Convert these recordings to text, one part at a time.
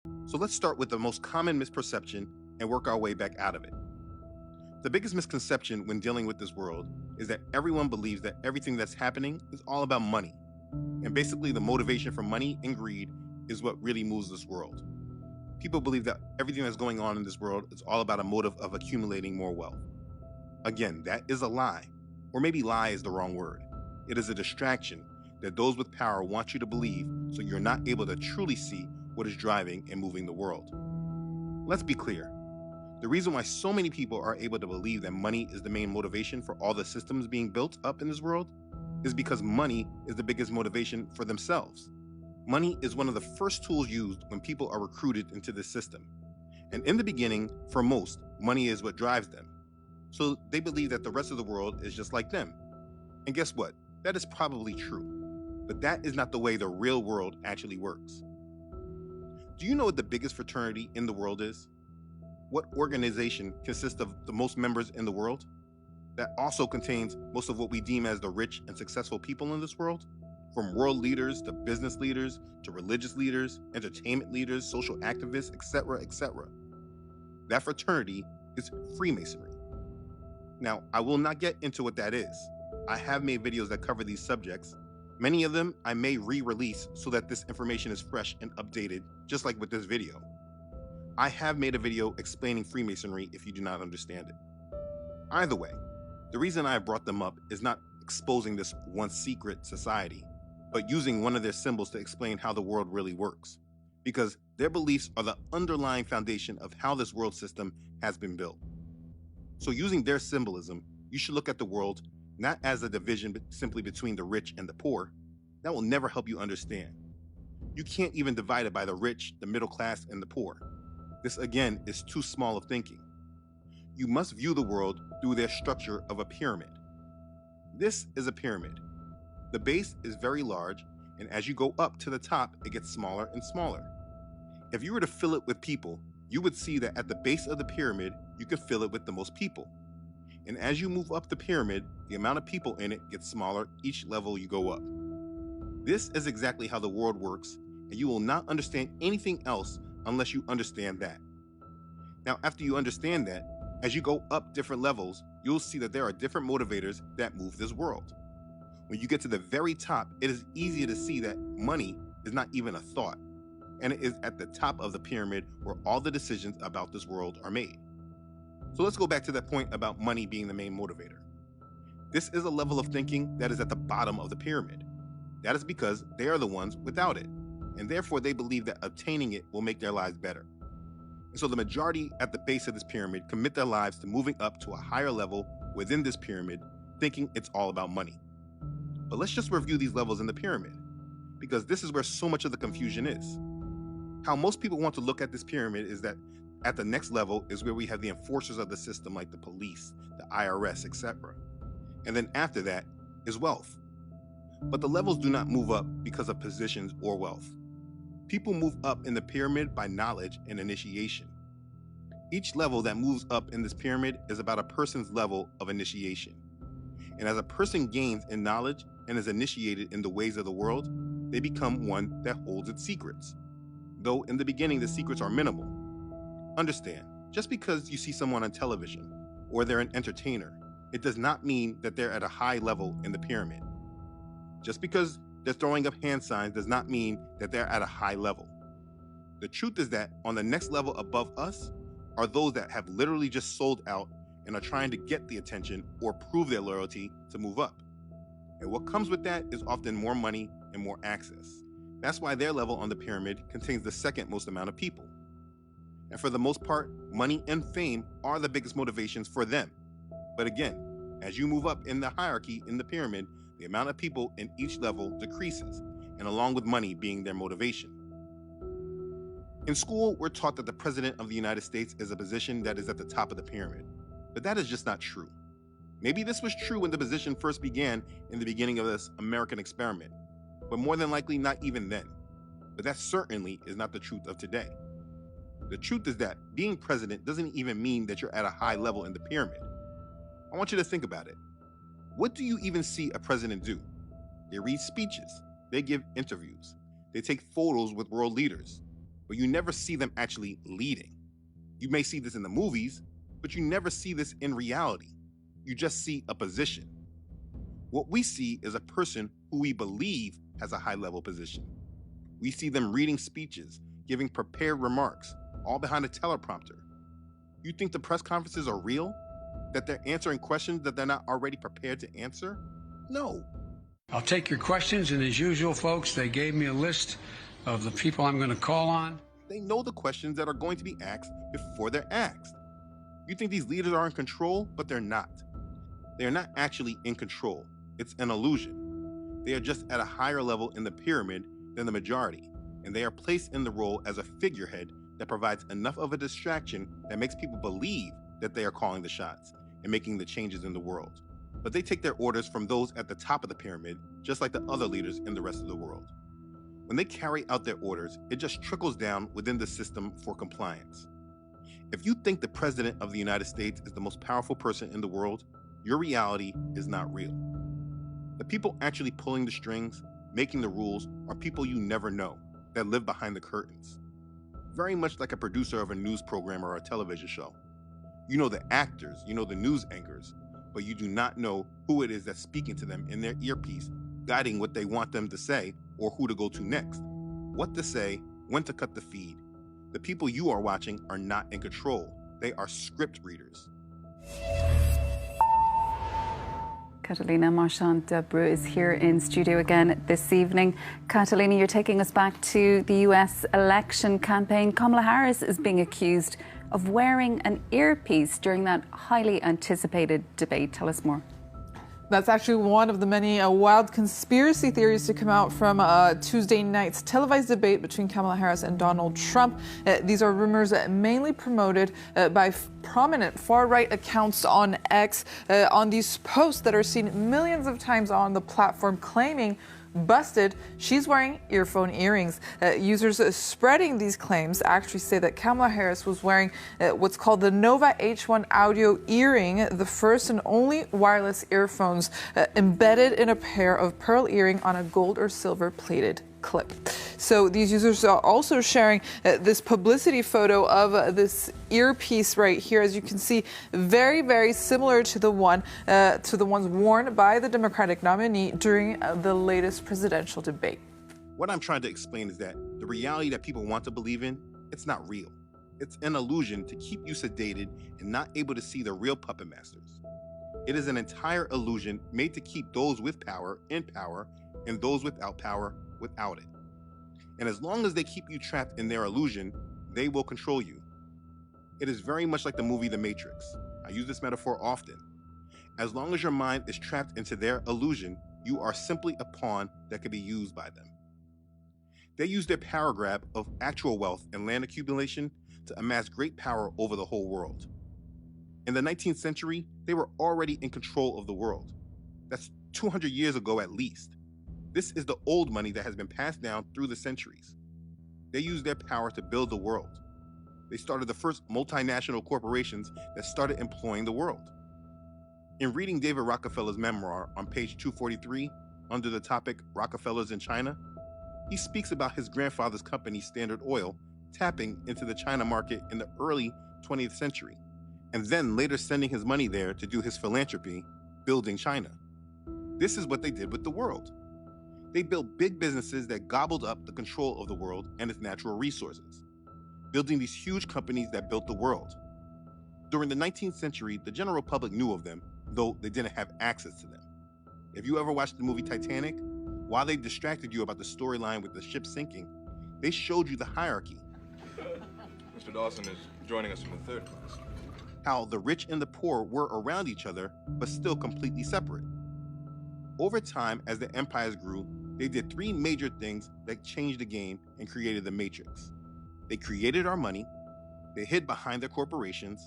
So let's start with the most common misperception and work our way back out of it. The biggest misconception when dealing with this world is that everyone believes that everything that's happening is all about money. And basically, the motivation for money and greed is what really moves this world. People believe that everything that's going on in this world is all about a motive of accumulating more wealth. Again, that is a lie. Or maybe lie is the wrong word. It is a distraction that those with power want you to believe so you're not able to truly see what is driving and moving the world. Let's be clear. The reason why so many people are able to believe that money is the main motivation for all the systems being built up in this world is because money is the biggest motivation for themselves. Money is one of the first tools used when people are recruited into this system. And in the beginning, for most, money is what drives them. So they believe that the rest of the world is just like them. And guess what? That is probably true. But that is not the way the real world actually works. Do you know what the biggest fraternity in the world is? What organization consists of the most members in the world? That also contains most of what we deem as the rich and successful people in this world? From world leaders to business leaders to religious leaders, entertainment leaders, social activists, etc., etc. That fraternity is Freemasonry. Now, I will not get into what that is. I have made videos that cover these subjects. Many of them I may re-release so that this information is fresh and updated, just like with this video. I have made a video explaining Freemasonry if you do not understand it. Either way, the reason I have brought them up is not exposing this once secret society, but using one of their symbols to explain how the world really works. Because their beliefs are the underlying foundation of how this world system has been built. So using their symbolism, you should look at the world not as a division simply between the rich and the poor. That will never help you understand. You can't even divide it by the rich, the middle class, and the poor. This again is too small of thinking. You must view the world through their structure of a pyramid. This is a pyramid. The base is very large, and as you go up to the top, it gets smaller and smaller. If you were to fill it with people, you would see that at the base of the pyramid, you can fill it with the most people. And as you move up the pyramid, the amount of people in it gets smaller each level you go up. This is exactly how the world works, and you will not understand anything else unless you understand that. Now, after you understand that, as you go up different levels, you'll see that there are different motivators that move this world. When you get to the very top, it is easier to see that money is not even a thought, and it is at the top of the pyramid where all the decisions about this world are made. So let's go back to that point about money being the main motivator. This is a level of thinking that is at the bottom of the pyramid. That is because they are the ones without it, and therefore they believe that obtaining it will make their lives better. And so the majority at the base of this pyramid commit their lives to moving up to a higher level within this pyramid, thinking it's all about money. But let's just review these levels in the pyramid, because this is where so much of the confusion is. How most people want to look at this pyramid is that at the next level is where we have the enforcers of the system like the police, the IRS, etc. And then after that is wealth. But the levels do not move up because of positions or wealth. People move up in the pyramid by knowledge and initiation. Each level that moves up in this pyramid is about a person's level of initiation. And as a person gains in knowledge and is initiated in the ways of the world, they become one that holds its secrets. Though in the beginning the secrets are minimal. Understand, just because you see someone on television or they're an entertainer, it does not mean that they're at a high level in the pyramid. Just because they're throwing up hand signs does not mean that they're at a high level. The truth is that on the next level above us are those that have literally just sold out and are trying to get the attention or prove their loyalty to move up. And what comes with that is often more money and more access. That's why their level on the pyramid contains the second most amount of people. And for the most part, money and fame are the biggest motivations for them. But again, as you move up in the hierarchy in the pyramid, the amount of people in each level decreases, and along with money being their motivation. In school, we're taught that the President of the United States is a position that is at the top of the pyramid, but that is just not true. Maybe this was true when the position first began in the beginning of this American experiment, but more than likely not even then. But that certainly is not the truth of today. The truth is that being president doesn't even mean that you're at a high level in the pyramid. I want you to think about it. What do you even see a president do? They read speeches, they give interviews, they take photos with world leaders. but you never see them actually leading. You may see this in the movies, but you never see this in reality. You just see a position. What we see is a person who we believe has a high-level position. We see them reading speeches, giving prepared remarks, all behind a teleprompter. You think the press conferences are real? That they're answering questions that they're not already prepared to answer? No. I'll take your questions, and as usual, folks, they gave me a list of the people I'm going to call on. They know the questions that are going to be asked before they're asked. You think these leaders are in control, but they're not. They are not actually in control. It's an illusion. They are just at a higher level in the pyramid than the majority, and they are placed in the role as a figurehead that provides enough of a distraction that makes people believe that they are calling the shots and making the changes in the world. But they take their orders from those at the top of the pyramid, just like the other leaders in the rest of the world. When they carry out their orders, it just trickles down within the system for compliance. If you think the President of the United States is the most powerful person in the world, your reality is not real. The people actually pulling the strings, making the rules, are people you never know, that live behind the curtains. Very much like a producer of a news program or a television show. You know the actors, you know the news anchors, but you do not know who it is that's speaking to them in their earpiece, guiding what they want them to say or who to go to next, what to say, when to cut the feed. The people you are watching are not in control. They are script readers. Catalina Marchant-Debreu is here in studio again this evening. Catalina, you're taking us back to the US election campaign. Kamala Harris is being accused of wearing an earpiece during that highly anticipated debate. Tell us more. That's actually one of the many wild conspiracy theories to come out from Tuesday night's televised debate between Kamala Harris and Donald Trump. These are rumors mainly promoted by prominent far-right accounts on X, on these posts that are seen millions of times on the platform, claiming busted, she's wearing earphone earrings. Users spreading these claims actually say that Kamala Harris was wearing what's called the Nova H1 audio earring, the first and only wireless earphones embedded in a pair of pearl earring on a gold or silver plated clip. So these users are also sharing this publicity photo of this earpiece right here, as you can see, very, very similar to the ones worn by the Democratic nominee during the latest presidential debate. What I'm trying to explain is that the reality that people want to believe in, it's not real. It's an illusion to keep you sedated and not able to see the real puppet masters. It is an entire illusion made to keep those with power in power and those without power without it. And as long as they keep you trapped in their illusion, they will control you. It is very much like the movie The Matrix. I use this metaphor often. As long as your mind is trapped into their illusion, you are simply a pawn that can be used by them. They use their power grab of actual wealth and land accumulation to amass great power over the whole world. In the 19th century, they were already in control of the world. That's 200 years ago at least. This is the old money that has been passed down through the centuries. They used their power to build the world. They started the first multinational corporations that started employing the world. In reading David Rockefeller's memoir on page 243, under the topic Rockefellers in China, he speaks about his grandfather's company, Standard Oil, tapping into the China market in the early 20th century, and then later sending his money there to do his philanthropy, building China. This is what they did with the world. They built big businesses that gobbled up the control of the world and its natural resources, building these huge companies that built the world. During the 19th century, the general public knew of them, though they didn't have access to them. If you ever watched the movie Titanic, while they distracted you about the storyline with the ship sinking, they showed you the hierarchy. Mr. Dawson is joining us from the third class. How the rich and the poor were around each other, but still completely separate. Over time, as the empires grew, they did three major things that changed the game and created the Matrix. They created our money, they hid behind their corporations,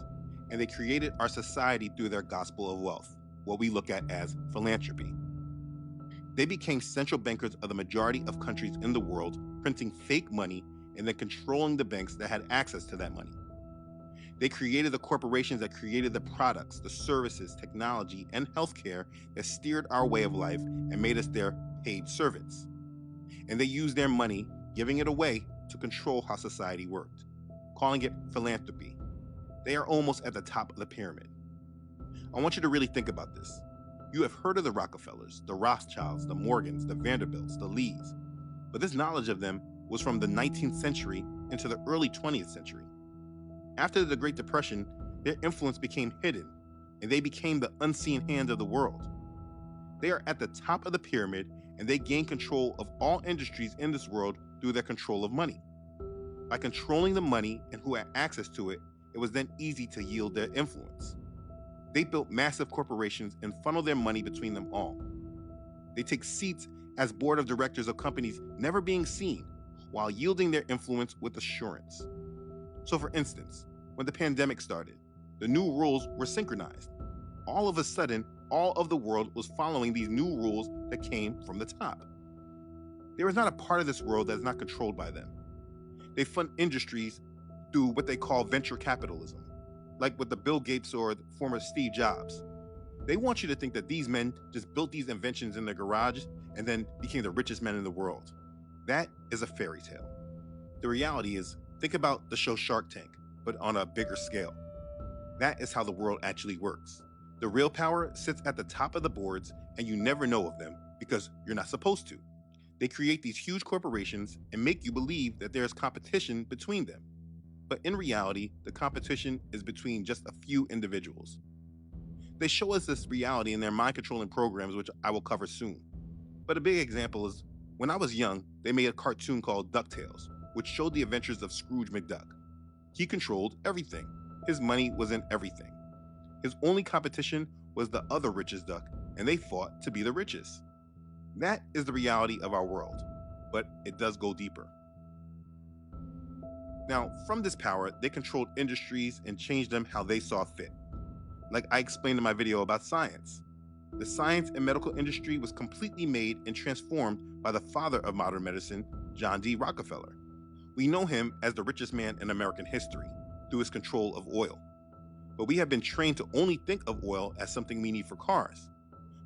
and they created our society through their gospel of wealth, what we look at as philanthropy. They became central bankers of the majority of countries in the world, printing fake money and then controlling the banks that had access to that money. They created the corporations that created the products, the services, technology, and healthcare that steered our way of life and made us their paid servants. And they used their money, giving it away, to control how society worked, calling it philanthropy. They are almost at the top of the pyramid. I want you to really think about this. You have heard of the Rockefellers, the Rothschilds, the Morgans, the Vanderbilts, the Lees, but this knowledge of them was from the 19th century into the early 20th century. After the Great Depression, their influence became hidden, and they became the unseen hand of the world. They are at the top of the pyramid, and they gain control of all industries in this world through their control of money. By controlling the money and who had access to it, it was then easy to yield their influence. They built massive corporations and funnel their money between them all. They take seats as board of directors of companies never being seen, while yielding their influence with assurance. So for instance, when the pandemic started, the new rules were synchronized. All of a sudden, all of the world was following these new rules that came from the top. There is not a part of this world that is not controlled by them. They fund industries through what they call venture capitalism, like with the Bill Gates or the former Steve Jobs. They want you to think that these men just built these inventions in their garage and then became the richest men in the world. That is a fairy tale. The reality is, think about the show Shark Tank, but on a bigger scale. That is how the world actually works. The real power sits at the top of the boards, and you never know of them because you're not supposed to. They create these huge corporations and make you believe that there is competition between them. But in reality, the competition is between just a few individuals. They show us this reality in their mind-controlling programs, which I will cover soon. But a big example is, when I was young, they made a cartoon called DuckTales, which showed the adventures of Scrooge McDuck. He controlled everything. His money was in everything. His only competition was the other richest duck, and they fought to be the richest. That is the reality of our world, but it does go deeper. Now, from this power, they controlled industries and changed them how they saw fit. Like I explained in my video about science. The science and medical industry was completely made and transformed by the father of modern medicine, John D. Rockefeller. We know him as the richest man in American history through his control of oil. But we have been trained to only think of oil as something we need for cars.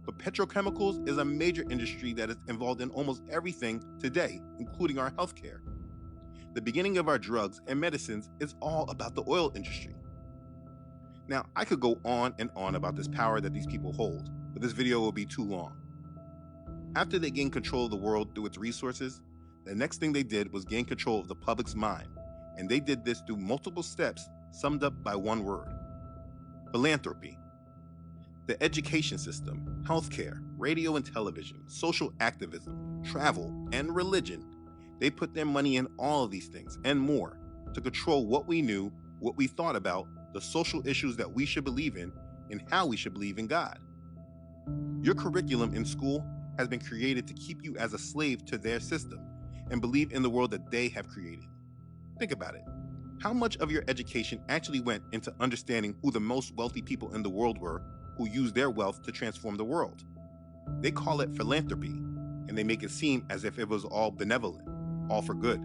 But petrochemicals is a major industry that is involved in almost everything today, including our healthcare. The beginning of our drugs and medicines is all about the oil industry. Now, I could go on and on about this power that these people hold, but this video will be too long. After they gained control of the world through its resources, the next thing they did was gain control of the public's mind, and they did this through multiple steps summed up by one word: philanthropy. The education system, healthcare, radio and television, social activism, travel, and religion, they put their money in all of these things and more to control what we knew, what we thought about, the social issues that we should believe in, and how we should believe in God. Your curriculum in school has been created to keep you as a slave to their system and believe in the world that they have created. Think about it. How much of your education actually went into understanding who the most wealthy people in the world were who used their wealth to transform the world? They call it philanthropy, and they make it seem as if it was all benevolent, all for good.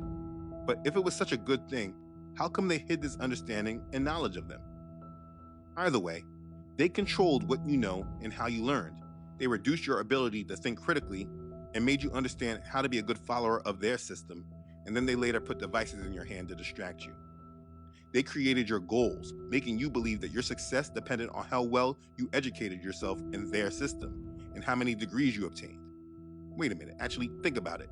But if it was such a good thing, how come they hid this understanding and knowledge of them? Either way, they controlled what you know and how you learned. They reduced your ability to think critically and made you understand how to be a good follower of their system, and then they later put devices in your hand to distract you. They created your goals, making you believe that your success depended on how well you educated yourself in their system and how many degrees you obtained. Wait a minute, actually think about it.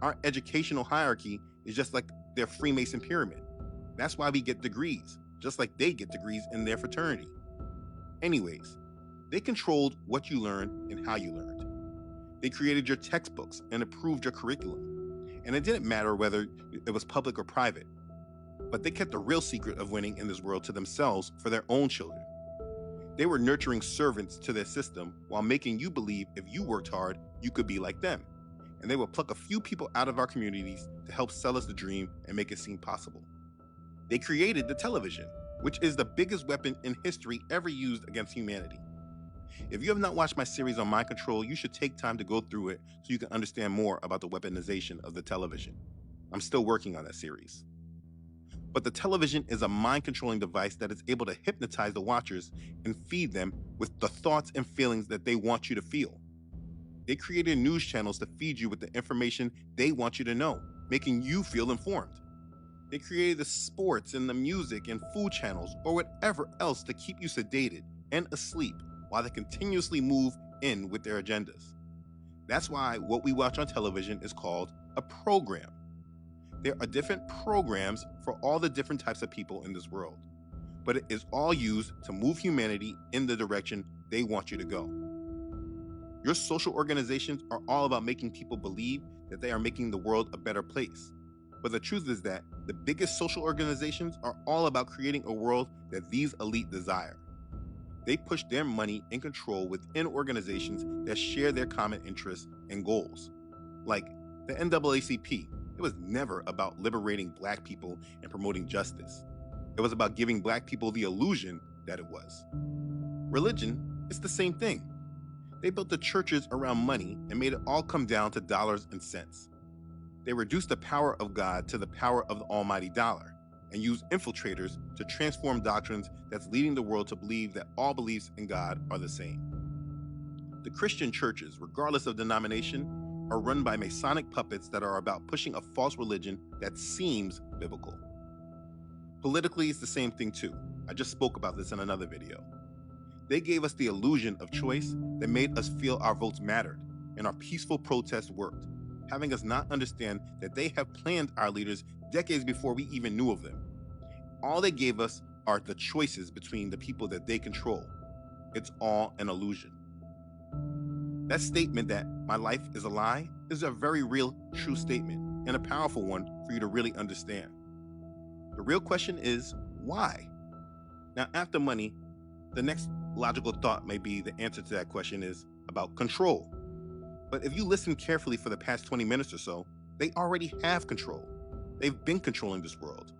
Our educational hierarchy is just like their Freemason pyramid. That's why we get degrees, just like they get degrees in their fraternity. Anyways, they controlled what you learned and how you learned. They created your textbooks and approved your curriculum. And it didn't matter whether it was public or private, but they kept the real secret of winning in this world to themselves for their own children. They were nurturing servants to their system while making you believe if you worked hard, you could be like them. And they would pluck a few people out of our communities to help sell us the dream and make it seem possible. They created the television, which is the biggest weapon in history ever used against humanity. If you have not watched my series on mind control, you should take time to go through it so you can understand more about the weaponization of the television. I'm still working on that series. But the television is a mind-controlling device that is able to hypnotize the watchers and feed them with the thoughts and feelings that they want you to feel. They created news channels to feed you with the information they want you to know, making you feel informed. They created the sports and the music and food channels or whatever else to keep you sedated and asleep while they continuously move in with their agendas. That's why what we watch on television is called a program. There are different programs for all the different types of people in this world, but it is all used to move humanity in the direction they want you to go. Your social organizations are all about making people believe that they are making the world a better place. But the truth is that the biggest social organizations are all about creating a world that these elite desire. They push their money and control within organizations that share their common interests and goals. Like the NAACP, it was never about liberating Black people and promoting justice. It was about giving Black people the illusion that it was. Religion is the same thing. They built the churches around money and made it all come down to dollars and cents. They reduced the power of God to the power of the almighty dollar and used infiltrators to transform doctrines that's leading the world to believe that all beliefs in God are the same. The Christian churches, regardless of denomination, are run by Masonic puppets that are about pushing a false religion that seems biblical. Politically, it's the same thing too. I just spoke about this in another video. They gave us the illusion of choice that made us feel our votes mattered and our peaceful protests worked, having us not understand that they have planned our leaders decades before we even knew of them. All they gave us are the choices between the people that they control. It's all an illusion. That statement that my life is a lie is a very real, true statement and a powerful one for you to really understand. The real question is, why? Now, after money, the next logical thought may be the answer to that question is about control. But if you listen carefully for the past 20 minutes or so, they already have control. They've been controlling this world.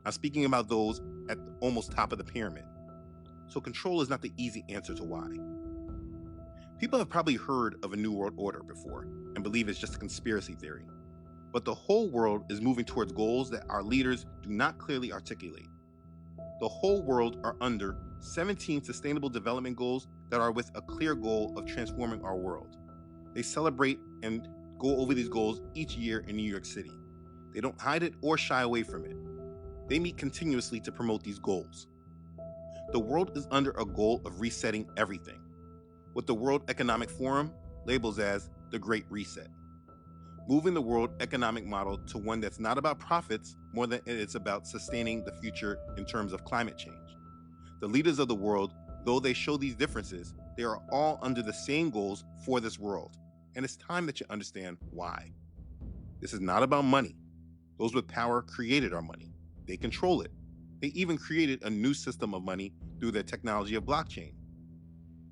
I'm speaking about those at the almost top of the pyramid. So control is not the easy answer to why. People have probably heard of a New World Order before and believe it's just a conspiracy theory. But the whole world is moving towards goals that our leaders do not clearly articulate. The whole world are under 17 Sustainable Development Goals that are with a clear goal of transforming our world. They celebrate and go over these goals each year in New York City. They don't hide it or shy away from it. They meet continuously to promote these goals. The world is under a goal of resetting everything, what the World Economic Forum labels as the Great Reset, moving the world economic model to one that's not about profits more than it's about sustaining the future in terms of climate change. The leaders of the world, though they show these differences, they are all under the same goals for this world. And it's time that you understand why. This is not about money. Those with power created our money. They control it. They even created a new system of money through the technology of blockchain.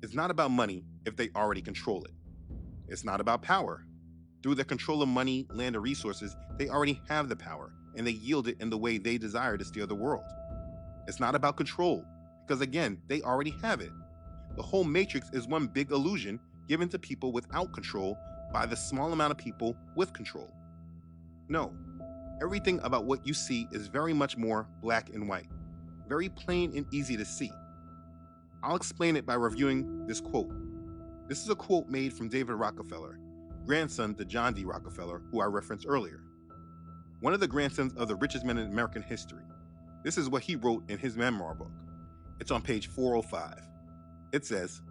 It's not about money if they already control it. It's not about power. Through their control of money, land, or resources, they already have the power, and they yield it in the way they desire to steer the world. It's not about control, because again, they already have it. The whole matrix is one big illusion given to people without control by the small amount of people with control. No, everything about what you see is very much more black and white, very plain and easy to see. I'll explain it by reviewing this quote. This is a quote made from David Rockefeller, grandson to John D. Rockefeller, who I referenced earlier. One of the grandsons of the richest men in American history. This is what he wrote in his memoir book. It's on page 405. It says,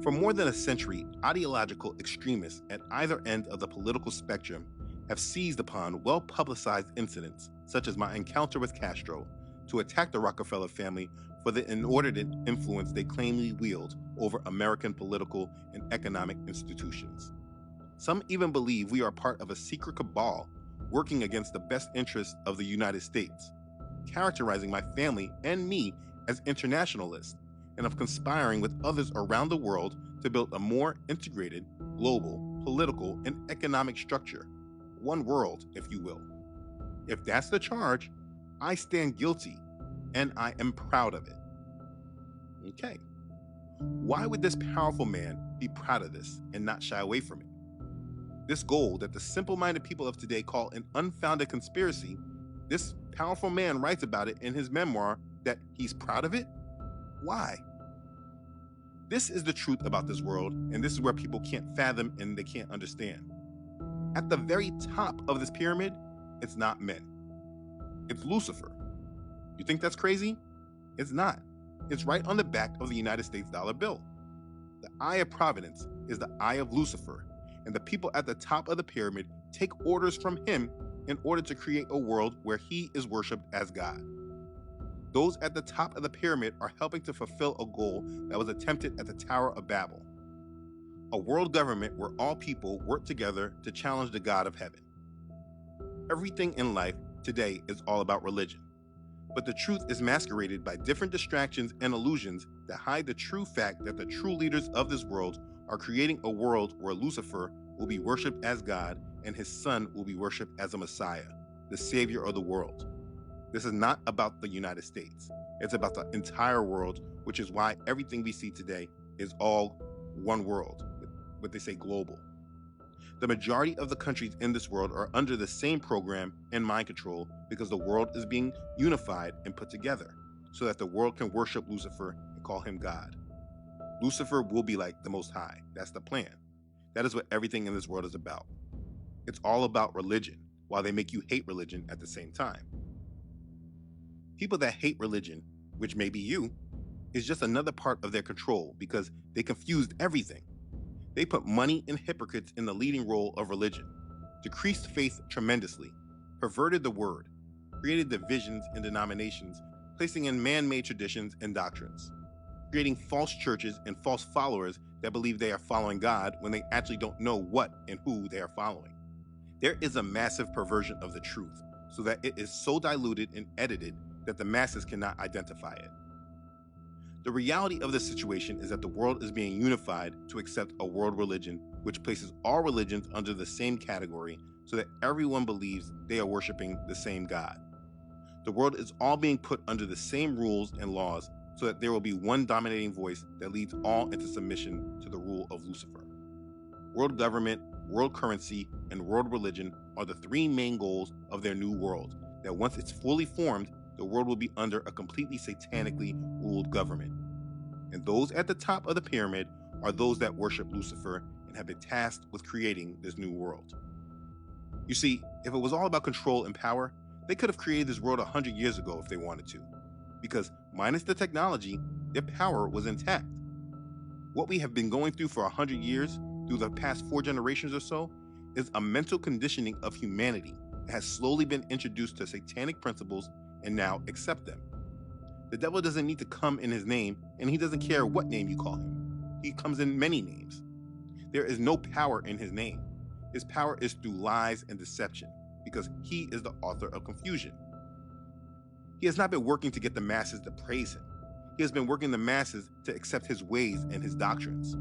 "For more than a century, ideological extremists at either end of the political spectrum have seized upon well-publicized incidents, such as my encounter with Castro, to attack the Rockefeller family for the inordinate influence they claim they wield over American political and economic institutions. Some even believe we are part of a secret cabal working against the best interests of the United States, characterizing my family and me as internationalists and of conspiring with others around the world to build a more integrated, global, political, and economic structure. One world, if you will. If that's the charge, I stand guilty, and I am proud of it." Okay. Why would this powerful man be proud of this and not shy away from it? This goal that the simple-minded people of today call an unfounded conspiracy, this powerful man writes about it in his memoir that he's proud of it? Why? This is the truth about this world, and this is where people can't fathom and they can't understand. At the very top of this pyramid, it's not men. It's Lucifer. You think that's crazy? It's not. It's right on the back of the United States dollar bill. The eye of providence is the eye of Lucifer, and the people at the top of the pyramid take orders from him in order to create a world where he is worshipped as God. Those at the top of the pyramid are helping to fulfill a goal that was attempted at the Tower of Babel, a world government where all people work together to challenge the God of heaven. Everything in life today is all about religion, but the truth is masqueraded by different distractions and illusions that hide the true fact that the true leaders of this world are creating a world where Lucifer will be worshipped as God and his son will be worshipped as a Messiah, the savior of the world. This is not about the United States. It's about the entire world, which is why everything we see today is all one world, what they say global. The majority of the countries in this world are under the same program and mind control because the world is being unified and put together so that the world can worship Lucifer and call him God. Lucifer will be like the Most High. That's the plan. That is what everything in this world is about. It's all about religion, while they make you hate religion at the same time. People that hate religion, which may be you, is just another part of their control because they confused everything. They put money and hypocrites in the leading role of religion, decreased faith tremendously, perverted the word, created divisions in denominations, placing in man-made traditions and doctrines, creating false churches and false followers that believe they are following God when they actually don't know what and who they are following. There is a massive perversion of the truth so that it is so diluted and edited that the masses cannot identify it. The reality of this situation is that the world is being unified to accept a world religion, which places all religions under the same category so that everyone believes they are worshiping the same God. The world is all being put under the same rules and laws so that there will be one dominating voice that leads all into submission to the rule of Lucifer. World government, world currency, and world religion are the three main goals of their new world, that once it's fully formed, the world will be under a completely satanically ruled government. And those at the top of the pyramid are those that worship Lucifer and have been tasked with creating this new world. You see, if it was all about control and power, they could have created this world 100 years ago if they wanted to, because minus the technology, their power was intact. What we have been going through for 100 years, through the past 4 generations or so, is a mental conditioning of humanity that has slowly been introduced to satanic principles and now accept them. The devil doesn't need to come in his name, and he doesn't care what name you call him. He comes in many names. There is no power in his name. His power is through lies and deception, because he is the author of confusion. He has not been working to get the masses to praise him. He has been working the masses to accept his ways and his doctrines.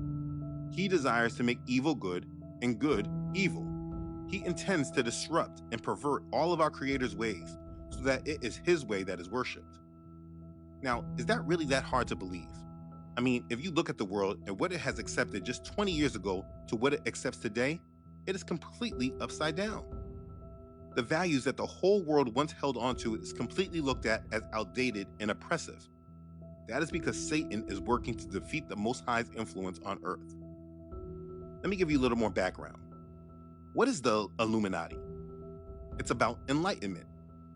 He desires to make evil good and good evil. He intends to disrupt and pervert all of our Creator's ways so that it is his way that is worshipped. Now, is that really that hard to believe? I mean, if you look at the world and what it has accepted just 20 years ago to what it accepts today, it is completely upside down. The values that the whole world once held onto is completely looked at as outdated and oppressive. That is because Satan is working to defeat the Most High's influence on earth. Let me give you a little more background. What is the Illuminati? It's about enlightenment.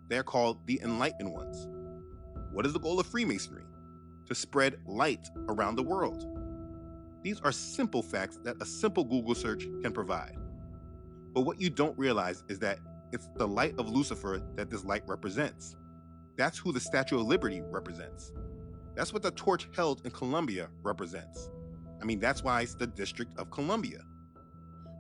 They're called the Enlightened Ones. What is the goal of Freemasonry? To spread light around the world. These are simple facts that a simple Google search can provide. But what you don't realize is that it's the light of Lucifer that this light represents. That's who the Statue of Liberty represents. That's what the torch held in Columbia represents. I mean, that's why it's the District of Columbia.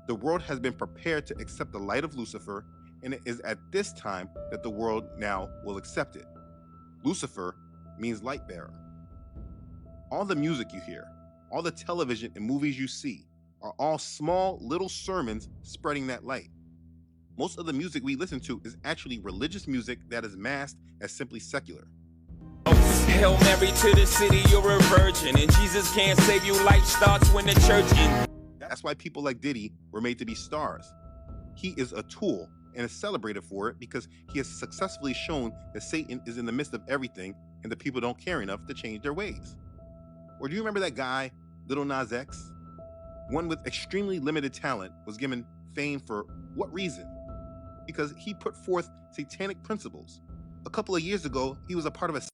The world has been prepared to accept the light of Lucifer, and it is at this time that the world now will accept it. Lucifer means light bearer. All the music you hear, all the television and movies you see are all small little sermons spreading that light. Most of the music we listen to is actually religious music that is masked as simply secular. Hail Mary to the city, you're a virgin, and Jesus can't save you. Life starts when the church ends. That's why people like Diddy were made to be stars. He is a tool and is celebrated for it because he has successfully shown that Satan is in the midst of everything and the people don't care enough to change their ways. Or do you remember that guy, Lil Nas X? One with extremely limited talent was given fame for what reason? Because he put forth satanic principles, a couple of years ago, he was a part of a